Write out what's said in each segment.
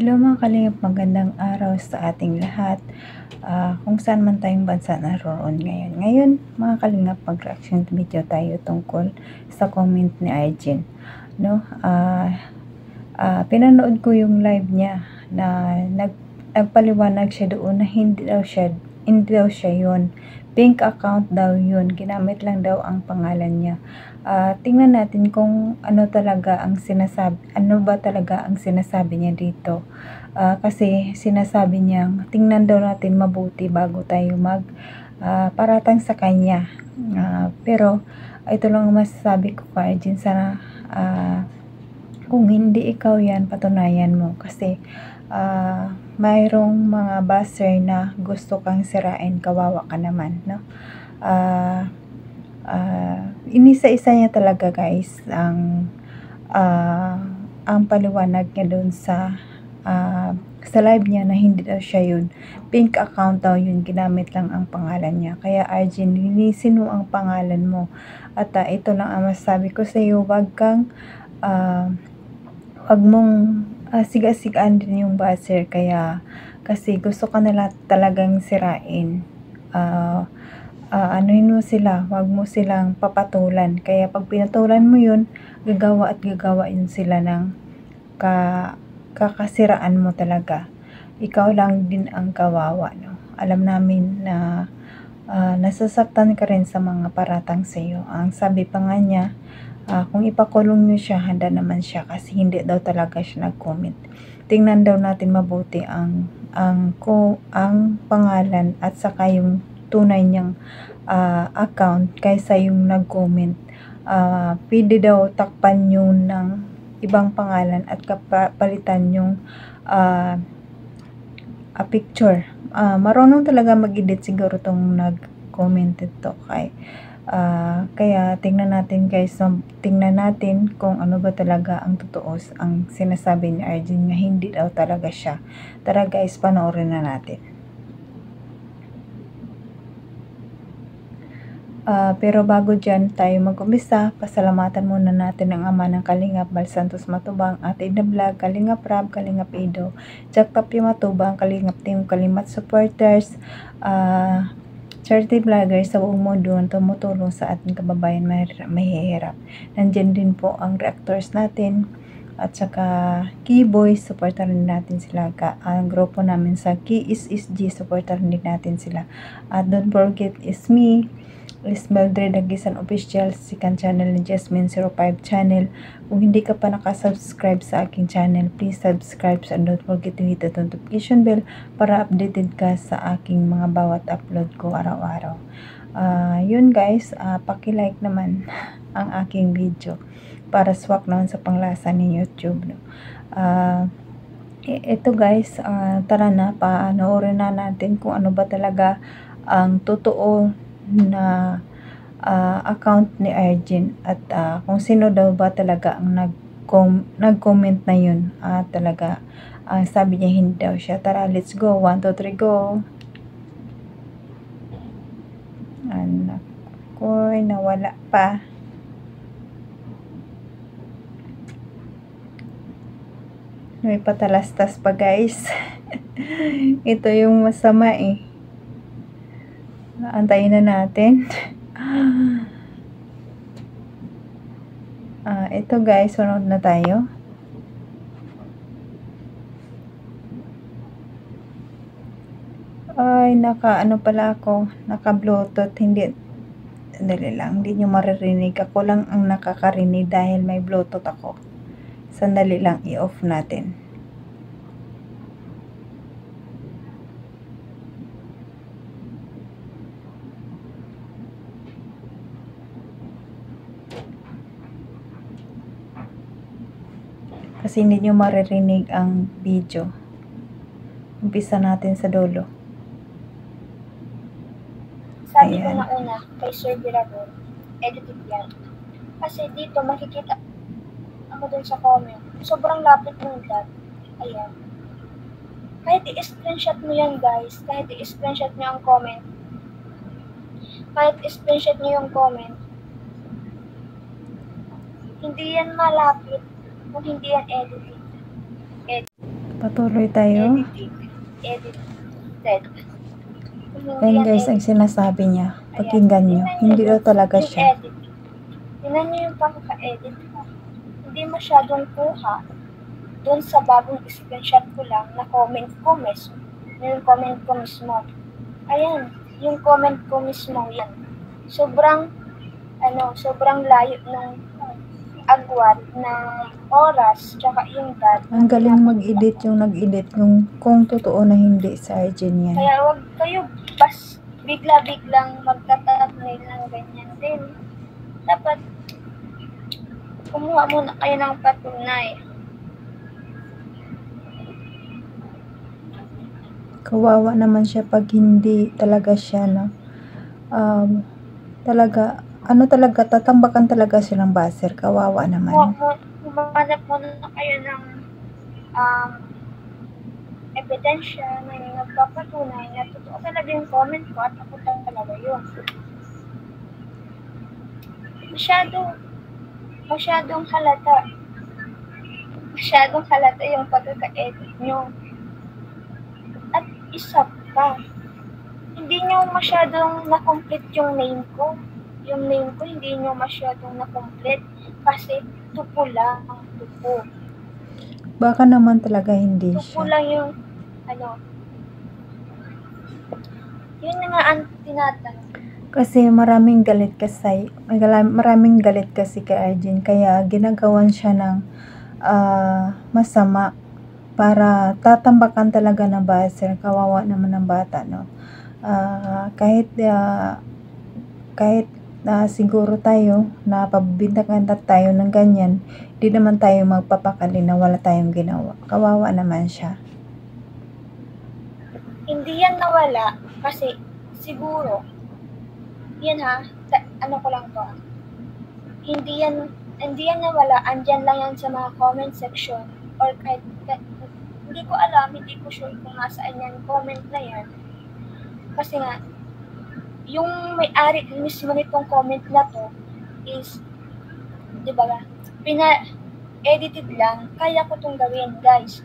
Hello mga kalingap, magandang araw sa ating lahat. Kung saan man tayong bansa naroon ngayon. Ngayon mga kalingap, mag-reaction video tayo tungkol sa comment ni Arjen. No? Pinanood ko yung live niya na nagpaliwanag siya doon na hindi daw siya yun. Pink account daw yun. Ginamit lang daw ang pangalan niya. Tingnan natin kung ano ba talaga ang sinasabi niya dito. Kasi sinasabi niya, tingnan daw natin mabuti bago tayo paratang sa kanya. Pero ito lang masasabi ko kay Arjen, sana kung hindi ikaw yan, patunayan mo. Kasi mayroong mga buzzer na gusto kang sirain, kawawa ka naman, no? Inisa-isa niya talaga guys ang paliwanag niya doon sa live niya na hindi daw siya yun. Pink account daw yun, ginamit lang ang pangalan niya. Kaya Arjen, linisin mo ang pangalan mo. At ito lang ang masasabi ko sa iyo, wag mong siga-sigaan din yung buzzer, kasi gusto ka nila talagang sirain. Anuhin mo sila, wag mo silang papatulan. Kaya pag pinatulan mo yun, gagawa yun sila ng kakasiraan mo talaga. Ikaw lang din ang kawawa, no? Alam namin na nasasaktan ka rin sa mga paratang sa iyo. Ang sabi pa nga niya, kung ipakulong nyo siya, handa naman siya kasi hindi daw talaga siya nag-comment. Tingnan daw natin mabuti ang pangalan at saka yung tunay niyang account kaysa yung nag-comment. Pwede daw takpan yun ng ibang pangalan at palitan yung picture. Marunong talaga mag-edit siguro tong nag-comment ito kaya tingnan natin guys, tingnan natin kung ano ba talaga ang totoo ang sinasabi ni Arjen na hindi daw talaga siya. Tara guys, panoorin na natin. Pero bago dyan tayo mag-umpisa, pasalamatan muna natin ang ama ng Kalingap, Bal Santos Matubang, Ate Ida Vlog, Kalingap Rab, Kalingap Ido, Jack Tapio Matubang, Kalingap Team, Kalimat Supporters, charity vloggers sa buong mundo na tumutulong sa ating kababayan mahihirap. Nandyan din po ang reactors natin at saka Keyboys, supportan din natin sila. Ang grupo namin sa KSSG, supportan din natin sila. At don't forget is me, Mildred Agisan Official, second channel ni Jasmine05 channel. Kung hindi ka pa nakasubscribe sa aking channel, please subscribe and don't forget to hit the notification bell para updated ka sa aking mga bawat upload ko araw-araw. Yun guys, paki-like naman ang aking video para swak naman sa panglasa ni YouTube, no? Ito guys, tara na, panoorin na natin kung ano ba talaga ang totoo na account ni Arjen at kung sino daw ba talaga ang nag-comment na yun. Talaga sabi niya hindi daw siya. Tara, let's go. 1, 2, 3, go. Anak ko, nawala pa. May patalastas pa guys. Ito yung masama eh. Antayin na natin. Ito guys, sunod na tayo. Ay, ano pala ako, naka-bluetooth, hindi, dali lang, hindi nyo maririnig. Ako lang ang nakakarinig dahil may bluetooth ako. Sandali lang, i-off natin. Kasi hindi nyo maririnig ang video. Umpisa natin sa dulo. Sabi ko na una, kay Sir Virador, edited yan. Kasi dito makikita ako dun sa comment. Sobrang lapit ng dot. Ayan. Kahit i-screenshot mo yan guys, kahit i-screenshot nyo ang comment, kahit i-screenshot nyo yung comment, hindi yan malapit kung hindi yan edited. Patuloy tayo. Edited. Yan guys, ang sinasabi niya. Pakinggan nyo. Hindi daw talaga siya. Tingnan nyo yung pagka-edit ko. Hindi masyadong kuha. Doon sa bagong screenshot ko lang na comment ko mismo. Yung comment ko mismo. Ayan. Yung comment ko mismo yan. Sobrang layo ng agwat ng oras tsaka yung dot. Ang galing mag-edit yung nag-edit yung kung totoo na hindi sa Arjen yan. Kaya wag kayo bigla-biglang magta-thumbnail ng ganyan din. Dapat kumuha muna kayo ng patunay. Kawawa naman siya pag hindi talaga siya talaga tatambakan talaga silang baser. Kawawa naman. Humanap muna kayo ng ebidensya na nagpapatunay na totoo talaga yung comment ko at ako talaga yun. Masyadong halata yung pagkaka-edit nyo. At isa pa, hindi nyo masyadong na-complete yung name ko. Yung name ko hindi nyo masyadong na-complete kasi tupo lang ang tupo. Baka naman talaga hindi siya. Tupo lang yung yun na nga ang tinatanong. Kasi maraming galit kasi kay Arjen, kaya ginagawan siya ng masama para tatambakan talaga ng baser. Kawawa naman ng bata, no? Kahit siguro tayo na pabintangan tayo ng ganyan, di naman tayo magpapakali na wala tayong ginawa. Kawawa naman siya. Hindi yan nawala kasi siguro yan ko lang to. Hindi yan nawala, andyan lang yan sa mga comment section or kahit hindi ko alam, hindi ko sure kung nasaan yan comment na yan. Kasi nga yung may-ari mismo nitong comment na to is, di ba, pina-edited lang. Kaya ko tong gawin, guys.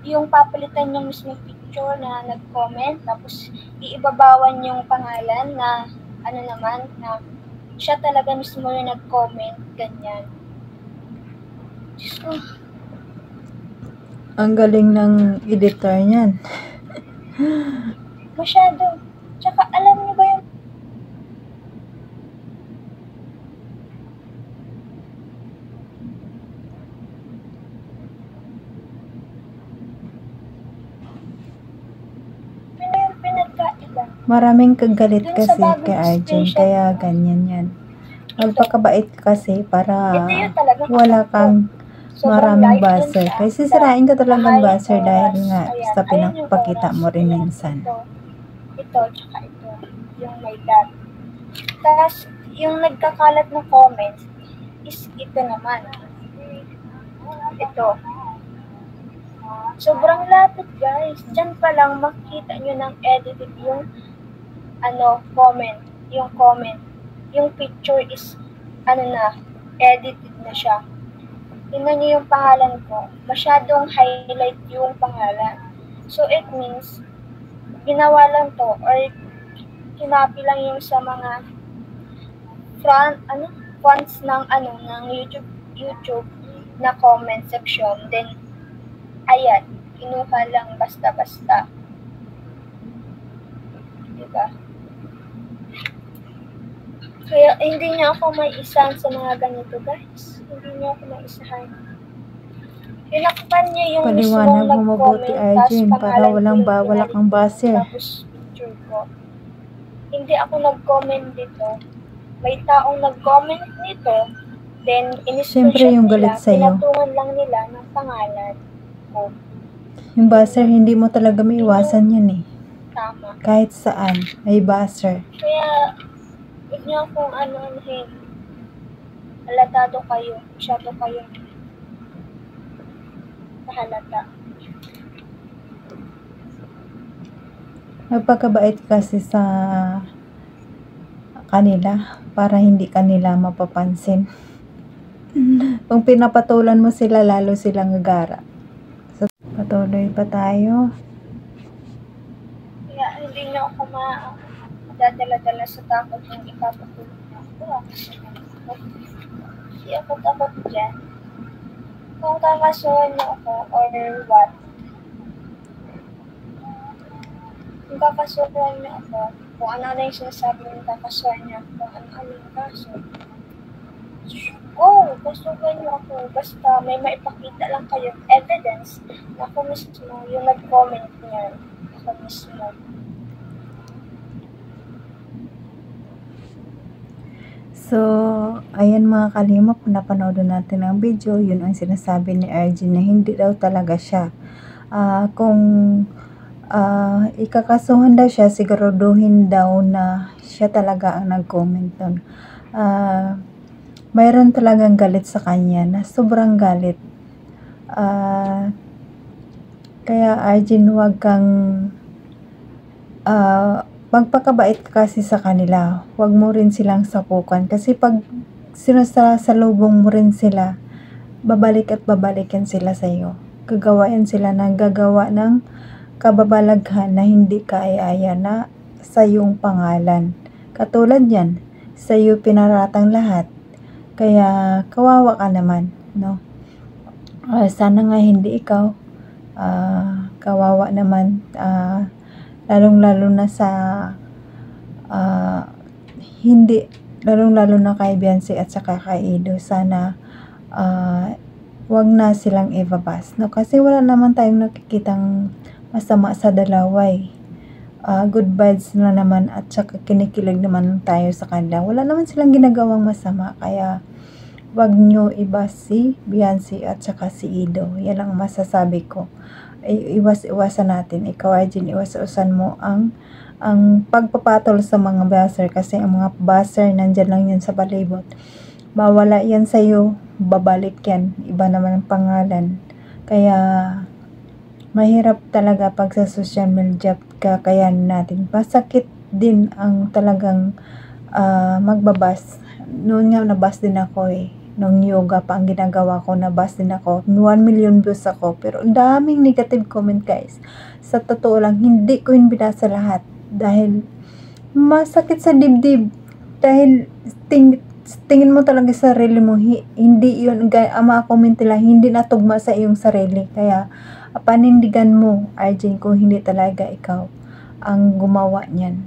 Yung papalitan yung mismo picture na nag-comment, tapos iibabawan yung pangalan na na siya talaga mismo yung nag-comment, ganyan. Diyos ko. Ang galing ng editor niyan. Masyado. Tsaka alam niyo ba yung pinagkaiba? Maraming kagalit kasi kay Arjen, kaya ganyan yan. Magpakabait kasi para wala kang maraming baser. Kasi sisirain ka talagang baser dahil nga sa pinapakita mo rin minsan. Ito, tsaka ito. Yung may dot. Tapos, yung nagkakalat na comments is ito naman. Ito. Sobrang lapit, guys. Diyan pa lang makikita nyo ng edited yung comment. Yung comment. Yung picture is edited na siya. Tingnan nyo yung pangalan ko. Masyadong highlight yung pangalan. So, it means, ginawa lang to or kinapi lang yung sa mga fonts ng YouTube na comment section. Then, ayan, kinuha lang basta-basta. Diba? Kaya, hindi niya ako maisahan sa mga ganito, guys. Hindi niya ako maisahan. Tinakpan niya yung paliwanag mo mabuti, Arjen, para wala kang baser. Tapos picture ko. Hindi ako nag-comment dito. May taong nag-comment nito, then Siyempre yung galit sa'yo. Pinatungan lang nila ng pangalan ko. Yung baser, hindi mo talaga may iwasan yan eh. Tama. Kahit saan, may baser. Kaya, huwag niyo akong ano-anuhin. Halatado kayo. Masyado kayo. Halata. Magpakabait kasi sa kanila para hindi kanila mapapansin. Kung pinapatulan mo sila, lalo silang gagara. Patuloy pa tayo. Kaya hindi na ako madadala-dala sa takot yung ipapatulog na ako. Hindi ako takot dyan. Kung kakasuhan niyo ako or what, kung kakasuhan niyo ako, kung ano yung sinasabi ng kakasuhan niyo ako, kung ano yung kaso, kasuhan niyo ako. Basta may maipakita lang kayong evidence na ako mismo yung nag-comment niya. Ako mismo. So, ayan mga kalima, kung napanood natin ang video, yun ang sinasabi ni Arjun na hindi daw talaga siya. Kung ikakasuhan daw siya, siguraduhin daw na siya talaga ang nag-comment doon. Mayroon talagang galit sa kanya, na sobrang galit. Kaya Arjun, huwag kang magpakabait kasi sa kanila. Huwag mo rin silang sapukan. Kasi pag sinasalubong mo rin sila, babalik at babalikan sila sa iyo. Gagawain sila ng gagawa ng kababalaghan na hindi kaaya na sa iyong pangalan. Katulad yan, sa iyo pinaratang lahat. Kaya kawawa ka naman, no? Sana nga hindi ikaw. Kawawa naman. Lalong-lalo na sa lalong-lalo na kay Beyonce at saka kay Ido. Sana wag na silang ibabas, no? Kasi wala naman tayong nakikitang masama sa dalawa eh. Good vibes na naman at saka kinikilig naman tayo sa kanila. Wala naman silang ginagawang masama, kaya wag nyo ibas si Beyonce at saka si Ido. Yan ang masasabi ko. Iwas-iwasan natin. Ikaw, Arjun, iwas-iwasan mo ang pagpapatol sa mga buzzer, kasi ang mga buzzer nandyan lang yan sa palibot. Mawala yan sa'yo, babalik yan. Iba naman ang pangalan. Kaya mahirap talaga pag sa social media kakayanin natin. Masakit din ang talagang magbabas. Noon nga nabas din ako eh. Nung yoga pa ang ginagawa ko, nabas din ako. 1 million views ako. Pero ang daming negative comment, guys. Sa totoo lang, hindi ko binasa lahat. Dahil masakit sa dibdib. Dahil tingin mo talaga sa sarili mo, hindi yun, mga comment nila, hindi natugma sa iyong sarili. Kaya panindigan mo, Arjun, kung hindi talaga ikaw ang gumawa niyan.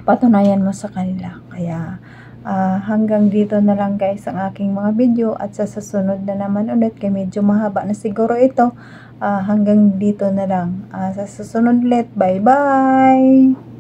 Patunayan mo sa kanila. Kaya hanggang dito na lang, guys, ang aking mga video, at sa susunod na naman ulit, kaya medyo mahaba na siguro ito. Hanggang dito na lang. Sa susunod ulit, bye bye.